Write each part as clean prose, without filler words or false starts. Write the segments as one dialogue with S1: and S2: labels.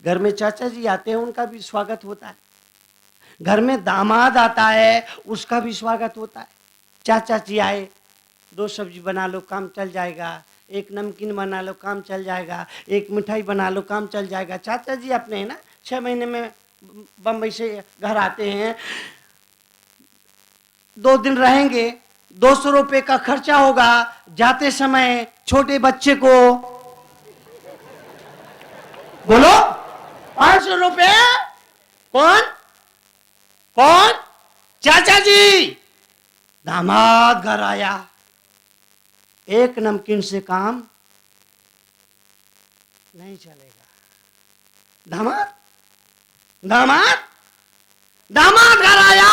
S1: घर में चाचा जी आते हैं, उनका भी स्वागत होता है। घर में दामाद आता है, उसका भी स्वागत होता है। चाचा जी आए, 2 सब्जी बना लो, काम चल जाएगा। एक नमकीन बना लो, काम चल जाएगा। एक मिठाई बना लो, काम चल जाएगा। चाचा जी अपने है ना 6 महीने में बम्बई से घर आते हैं, 2 दिन रहेंगे, 200 रुपये का खर्चा होगा। जाते समय छोटे बच्चे को बोलो 500 रुपये। कौन कौन? चाचा जी। दामाद घर आया, एक नमकीन से काम नहीं चलेगा। दामाद दामाद दामाद घर आया,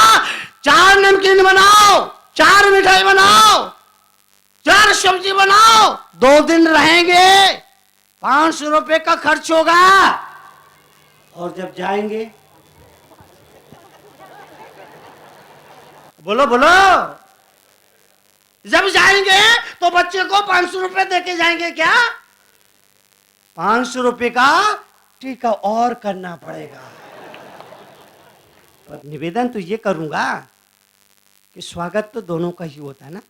S1: 4 नमकीन बनाओ, 4 मिठाई बनाओ, 4 सब्जी बनाओ, 2 दिन रहेंगे, 500 रुपये का खर्च होगा। और जब जाएंगे, बोलो बोलो, जब जाएंगे तो बच्चे को 500 रुपये देके जाएंगे क्या? 500 रुपये का टीका और करना पड़ेगा। पर निवेदन तो ये करूंगा कि स्वागत तो दोनों का ही होता है ना।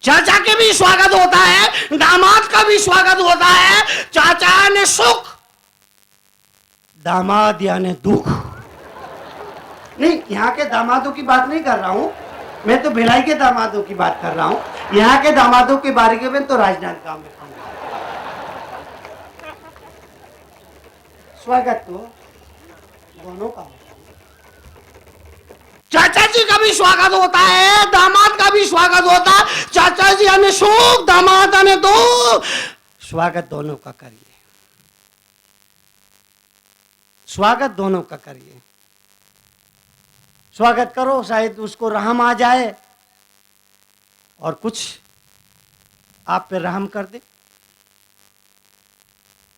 S1: चाचा के भी स्वागत होता है, दामाद का भी स्वागत होता है। चाचा ने सुख, दामाद यानी दुख। नहीं, यहाँ के दामादों की बात नहीं कर रहा हूं मैं, तो भिलाई के दामादों की बात कर रहा हूं। यहाँ के दामादों के बारे में तो राजनांदगांव में स्वागत तो दोनों का होता है। चाचा जी का भी स्वागत होता है, दामाद का भी स्वागत होता है। चाचा जी आने सुख, दामाद आने दुख, स्वागत दोनों का करिए, स्वागत दोनों का करिए। स्वागत करो, शायद उसको रहम आ जाए और कुछ आप पे रहम कर दे।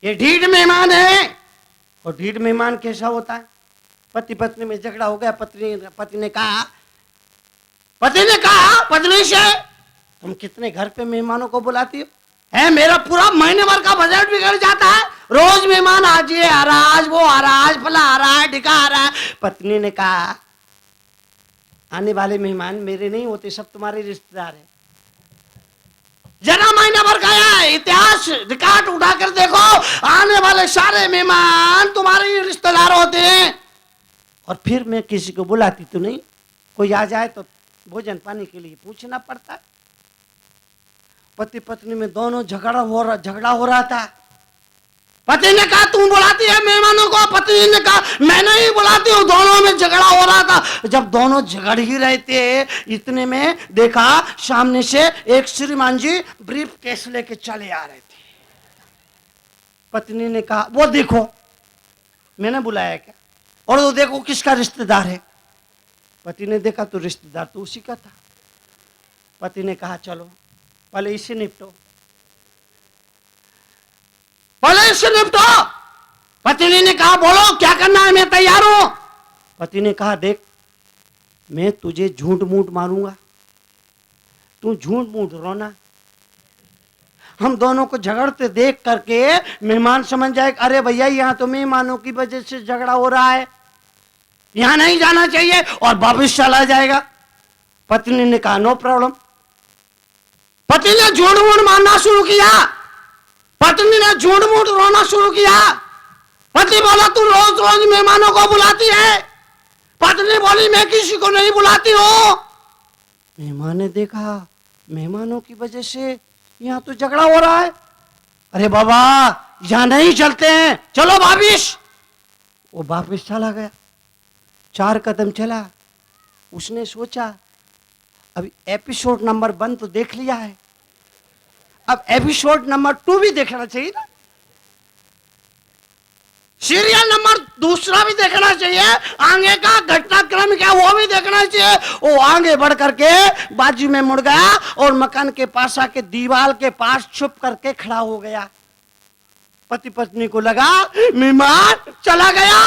S1: ये ढीठ मेहमान है। और ढीठ मेहमान कैसा होता है? पति पत्नी में झगड़ा हो गया, पति ने कहा पत्नी से, तुम कितने घर पे मेहमानों को बुलाती हो? है मेरा पूरा महीने भर का बजट बिगड़ जाता है, रोज मेहमान आज ये आ रहा, आज वो आ रहा, आज फला आ रहा है, ढिका आ रहा है। पत्नी ने कहा आने वाले मेहमान मेरे नहीं होते, सब तुम्हारे रिश्तेदार हैं। जरा महीना भर गया, इतिहास रिकॉर्ड उठाकर देखो, आने वाले सारे मेहमान तुम्हारे ही रिश्तेदार होते हैं। और फिर मैं किसी को बुलाती तो नहीं, कोई आ जाए तो भोजन पानी के लिए पूछना पड़ता है। पति पत्नी में दोनों झगड़ा हो रहा था। पति ने कहा तुम बुलाती है मेहमानों को, पत्नी ने कहा मैं नहीं बुलाती हूँ। दोनों में झगड़ा हो रहा था। जब दोनों झगड़ ही रहे थे, इतने में देखा सामने से एक श्रीमान जी ब्रीफ केस लेके चले आ रहे थे। पत्नी ने कहा वो देखो, मैंने बुलाया क्या? और वो देखो किसका रिश्तेदार है। पति ने देखा तो रिश्तेदार तो उसी का था। पति ने कहा चलो पहले इससे निपटो, पहले इससे निपटो। पत्नी ने कहा बोलो क्या करना है, मैं तैयार हूं। पति ने कहा देख, मैं तुझे झूठ मूठ मारूंगा, तू झूठ मूठ रोना। हम दोनों को झगड़ते देख करके मेहमान समझ जाए अरे भैया यहाँ तो मेहमानों की वजह से झगड़ा हो रहा है, यहां नहीं जाना चाहिए, और वापिस चला जाएगा। पत्नी ने कहा नो प्रॉब्लम। पति ने झूठ मूठ मारना शुरू किया, पत्नी ने झूठ मूठ रोना शुरू किया। पति बोला तू रोज रोज मेहमानों को बुलाती है। पत्नी बोली मैं किसी को नहीं बुलाती हूं। मेहमान ने देखा मेहमानों की वजह से यहाँ तो झगड़ा हो रहा है, अरे बाबा यहां नहीं चलते हैं, चलो वापिस। वो वापिस चला गया। 4 कदम चला, उसने सोचा अभी एपिसोड नंबर 1 तो देख लिया है, अब एपिसोड नंबर 2 भी देखना चाहिए ना, सीरियल नंबर 2 भी देखना चाहिए, आगे का घटनाक्रम क्या वो भी देखना चाहिए। वो आगे बढ़ करके बाजू में मुड़ गया और मकान के पास आके दीवार के पास छुप करके खड़ा हो गया। पति पत्नी को लगा मेहमान चला गया।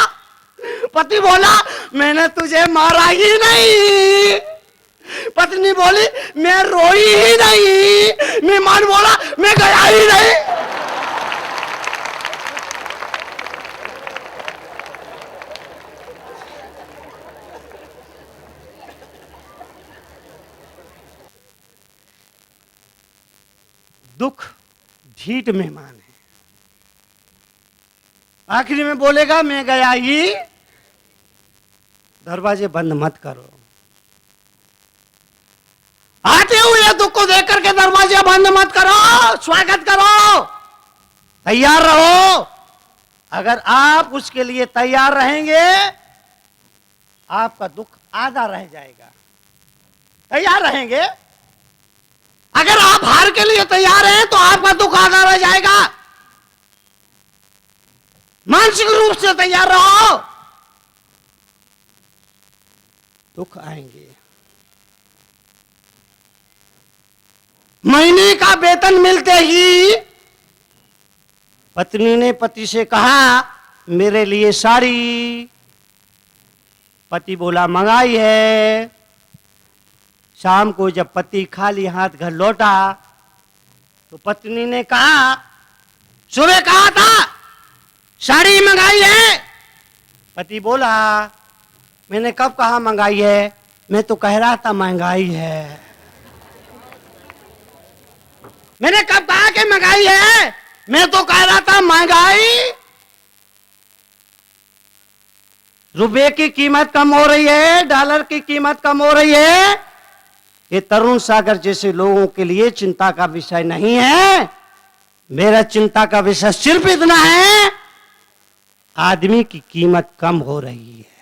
S1: पति बोला मैंने तुझे मारा ही नहीं। पत्नी बोली मैं रोई ही नहीं। मेहमान बोला मैं गया ही नहीं। ठीठ मेहमान है। आखिरी में बोलेगा मैं गया ही, दरवाजे बंद मत करो। आते हुए दुख को देख करके दरवाजे बंद मत करो, स्वागत करो, तैयार रहो। अगर आप उसके लिए तैयार रहेंगे, आपका दुख आधा रह जाएगा। तैयार रहेंगे। अगर आप हार के लिए तैयार हैं तो आपका दुख आधा रह जाएगा। मानसिक रूप से तैयार रहो, दुख आएंगे। महीने का वेतन मिलते ही पत्नी ने पति से कहा मेरे लिए साड़ी। पति बोला मंगाई है। शाम को जब पति खाली हाथ घर लौटा तो पत्नी ने कहा सुबह कहा था साड़ी मंगाई है। पति बोला मैंने कब कहा मंगाई है, मैं तो कह रहा था महंगाई है। मैंने कब कहा कि महंगाई है, मैं तो कह रहा था महंगाई। रुपए की कीमत कम हो रही है, डॉलर की कीमत कम हो रही है। ये तरुण सागर जैसे लोगों के लिए चिंता का विषय नहीं है। मेरा चिंता का विषय सिर्फ इतना है, आदमी की कीमत कम हो रही है।